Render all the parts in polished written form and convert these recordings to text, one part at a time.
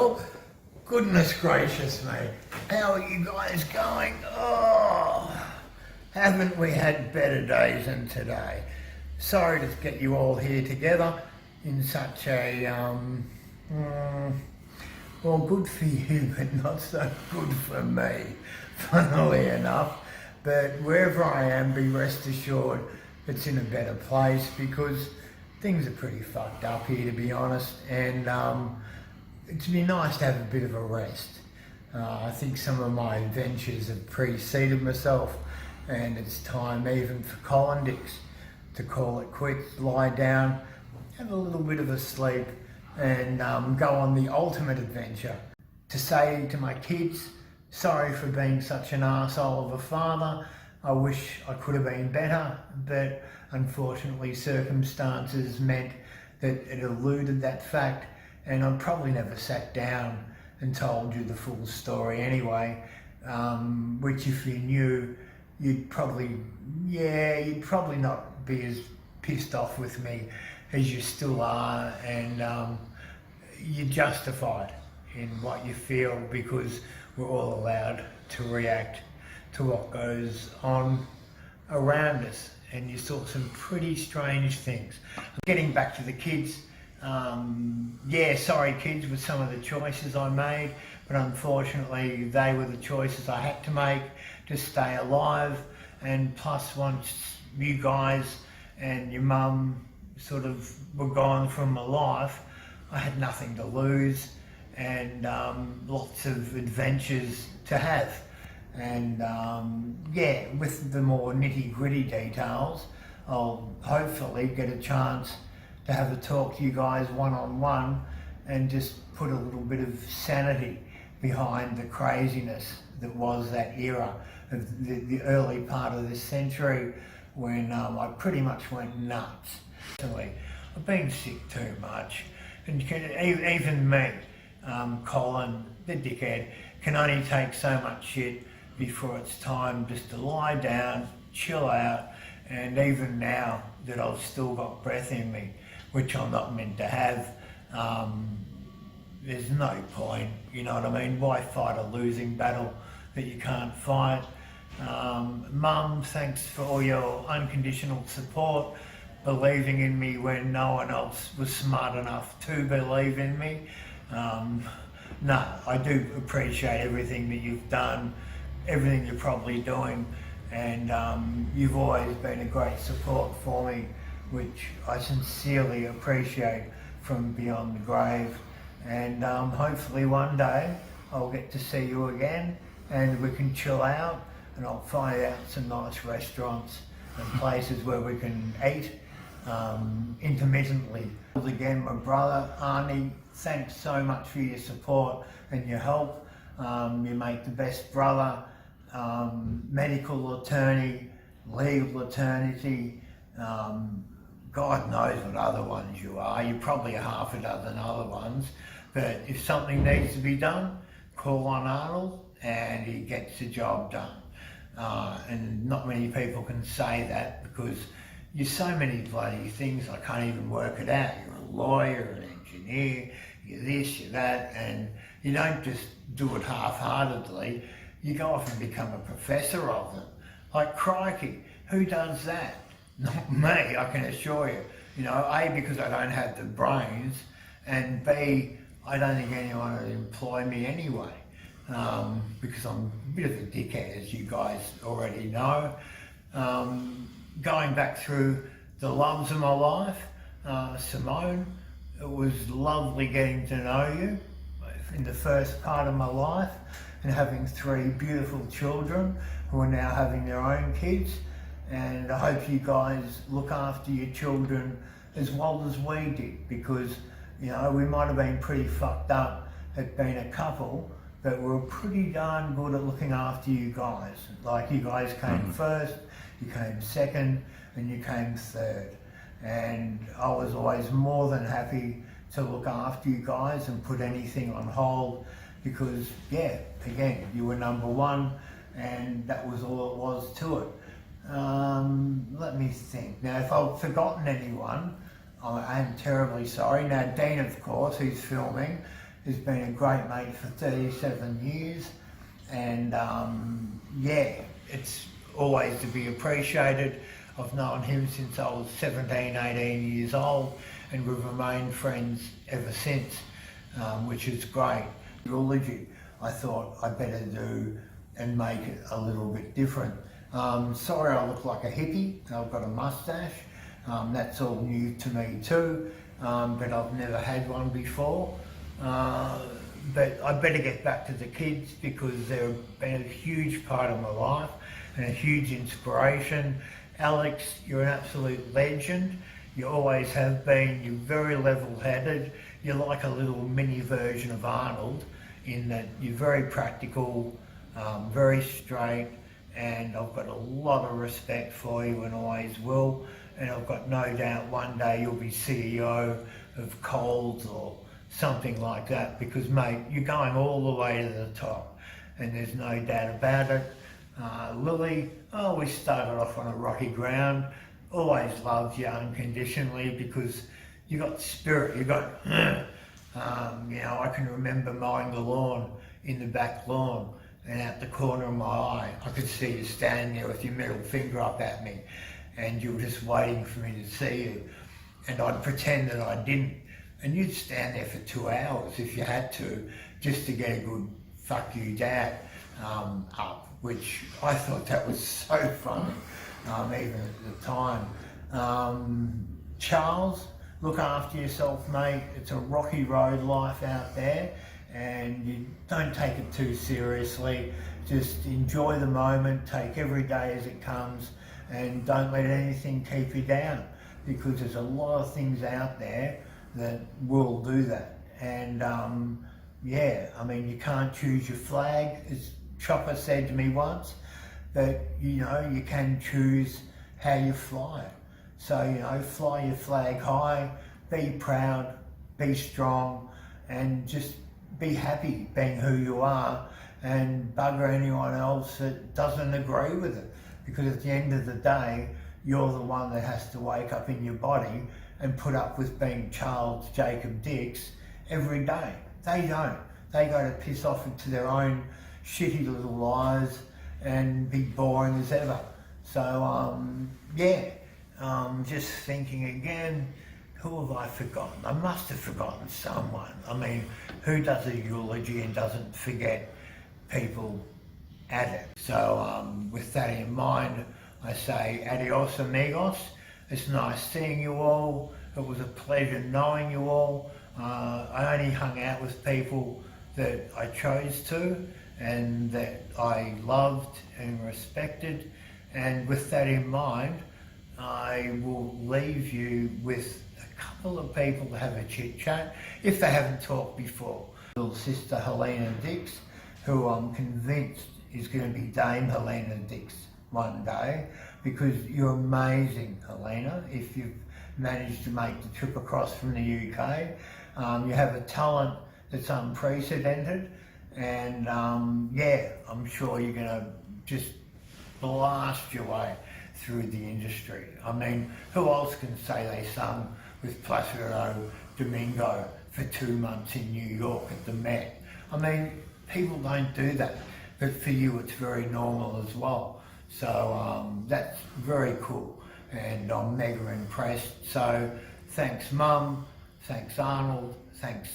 Oh, goodness gracious me. How are you guys going? Oh, haven't we had better days than today? Sorry to get you all here together in such a, well, good for you, but not so good for me, funnily enough. But wherever I am, be rest assured it's in a better place because things are pretty fucked up here, to be honest, and it'd be nice to have a bit of a rest. I think some of my adventures have preceded myself, and it's time even for Colins to call it quits, lie down, have a little bit of a sleep, and go on the ultimate adventure. To say to my kids, sorry for being such an arsehole of a father. I wish I could have been better, but unfortunately circumstances meant that it eluded that fact, and I probably never sat down and told you the full story anyway, which if you knew, you'd probably not be as pissed off with me as you still are, and you're justified in what you feel because we're all allowed to react to what goes on around us, and you saw some pretty strange things. Getting back to the kids, sorry kids with some of the choices I made, but unfortunately they were the choices I had to make to stay alive, and plus once you guys and your mum sort of were gone from my life, I had nothing to lose and lots of adventures to have. And with the more nitty-gritty details, I'll hopefully get a chance to have a talk to you guys one-on-one and just put a little bit of sanity behind the craziness that was that era of the early part of this century when I pretty much went nuts. I've been sick too much, and even me, Colin, the dickhead, can only take so much shit before it's time just to lie down, chill out, and even now that I've still got breath in me, which I'm not meant to have, there's no point, you know what I mean? Why fight a losing battle that you can't fight? Mum, thanks for all your unconditional support, believing in me when no one else was smart enough to believe in me. No, I do appreciate everything that you've done, everything you're probably doing, and you've always been a great support for me, which I sincerely appreciate from beyond the grave. And hopefully one day I'll get to see you again and we can chill out, and I'll find out some nice restaurants and places where we can eat intermittently. Again, my brother Arnie, thanks so much for your support and your help. You make the best brother, medical attorney, legal attorney, God knows what other ones you are. You're probably a half a dozen other ones, but if something needs to be done, call on Arnold and he gets the job done. And not many people can say that because you're so many bloody things, I can't even work it out. You're a lawyer, an engineer, you're this, you're that, and you don't just do it half-heartedly. You go off and become a professor of them. Like, crikey, who does that? Not me, I can assure you. You know, A, because I don't have the brains, and B, I don't think anyone would employ me anyway, because I'm a bit of a dickhead, as you guys already know. Going back through the loves of my life, Simone, it was lovely getting to know you in the first part of my life, and having 3 beautiful children who are now having their own kids. And I hope you guys look after your children as well as we did, because, you know, we might have been pretty fucked up at being a couple, but we were pretty darn good at looking after you guys. Like, you guys came first, you came second, and you came third. And I was always more than happy to look after you guys and put anything on hold because, yeah, again, you were number one and that was all it was to it. Let me think. Now, if I've forgotten anyone, I am terribly sorry. Now, Dean, of course, who's filming, has been a great mate for 37 years, and yeah, it's always to be appreciated. I've known him since I was 17, 18 years old, and we've remained friends ever since, which is great. Eulogy, I thought I'd better do and make it a little bit different. Sorry I look like a hippie, I've got a mustache. That's all new to me too, but I've never had one before. But I better get back to the kids because they've been a huge part of my life and a huge inspiration. Alex, you're an absolute legend. You always have been. You're very level-headed. You're like a little mini version of Arnold in that you're very practical, very straight, and I've got a lot of respect for you and always will. And I've got no doubt one day you'll be CEO of Colins or something like that because, mate, you're going all the way to the top and there's no doubt about it. Lily, we started off on a rocky ground. Always loved you unconditionally because you got spirit, you got, I can remember mowing the lawn in the back lawn and out the corner of my eye, I could see you standing there with your middle finger up at me and you were just waiting for me to see you. And I'd pretend that I didn't. And you'd stand there for 2 hours if you had to, just to get a good fuck you dad up, which I thought that was so funny, even at the time. Charles, look after yourself, mate. It's a rocky road life out there and you don't take it too seriously. Just enjoy the moment, take every day as it comes and don't let anything keep you down because there's a lot of things out there that will do that. And yeah, I mean, you can't choose your flag, as Chopper said to me once, but you can choose how you fly it. So, fly your flag high, be proud, be strong, and just be happy being who you are and bugger anyone else that doesn't agree with it. Because at the end of the day, you're the one that has to wake up in your body and put up with being Charles Jacob Dix every day. They don't. They go to piss off into their own shitty little lives and be boring as ever. So, yeah, just thinking again, who have I forgotten? I must have forgotten someone. I mean, who does a eulogy and doesn't forget people at it? So, with that in mind, I say adios amigos. It's nice seeing you all. It was a pleasure knowing you all. I only hung out with people that I chose to and that I loved and respected. And with that in mind, I will leave you with a couple of people to have a chit chat if they haven't talked before. Little sister Helena Dix, who I'm convinced is going to be Dame Helena Dix one day, because you're amazing, Helena, if you've managed to make the trip across from the UK. You have a talent that's unprecedented, and yeah, I'm sure you're going to just blast your way through the industry. I mean, who else can say they sung with Placido Domingo for 2 months in New York at the Met? I mean, people don't do that, but for you it's very normal as well. So that's very cool, and I'm mega impressed. So thanks Mum, thanks Arnold, thanks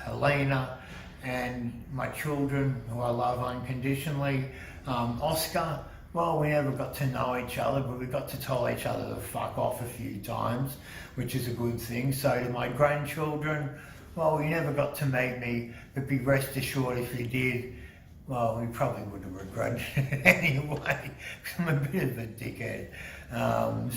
Helena, and my children who I love unconditionally. Oscar, well, we never got to know each other, but we got to tell each other to fuck off a few times, which is a good thing. So to my grandchildren, well, you never got to meet me, but be rest assured if you did, well, we probably would have regretted it anyway, because I'm a bit of a dickhead.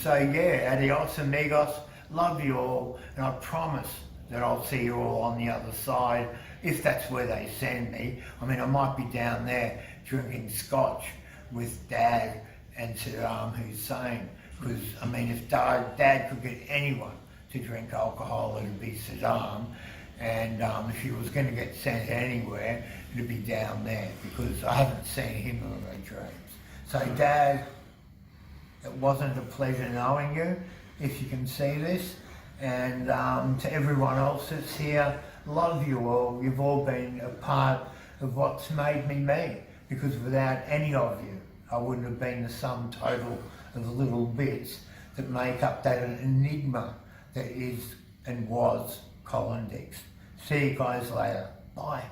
So yeah, adios amigos, love you all, and I promise that I'll see you all on the other side, if that's where they send me. I mean, I might be down there drinking scotch with Dad and Saddam Hussein, because, I mean, if Dad could get anyone to drink alcohol, it'd be Saddam, and if he was going to get sent anywhere, it'd be down there, because I haven't seen him in my dreams. So Dad, it wasn't a pleasure knowing you, if you can see this, and to everyone else that's here, love you all. You've all been a part of what's made me me, because without any of you, I wouldn't have been the sum total of little bits that make up that enigma that is and was Colin Dix. See you guys later. Bye.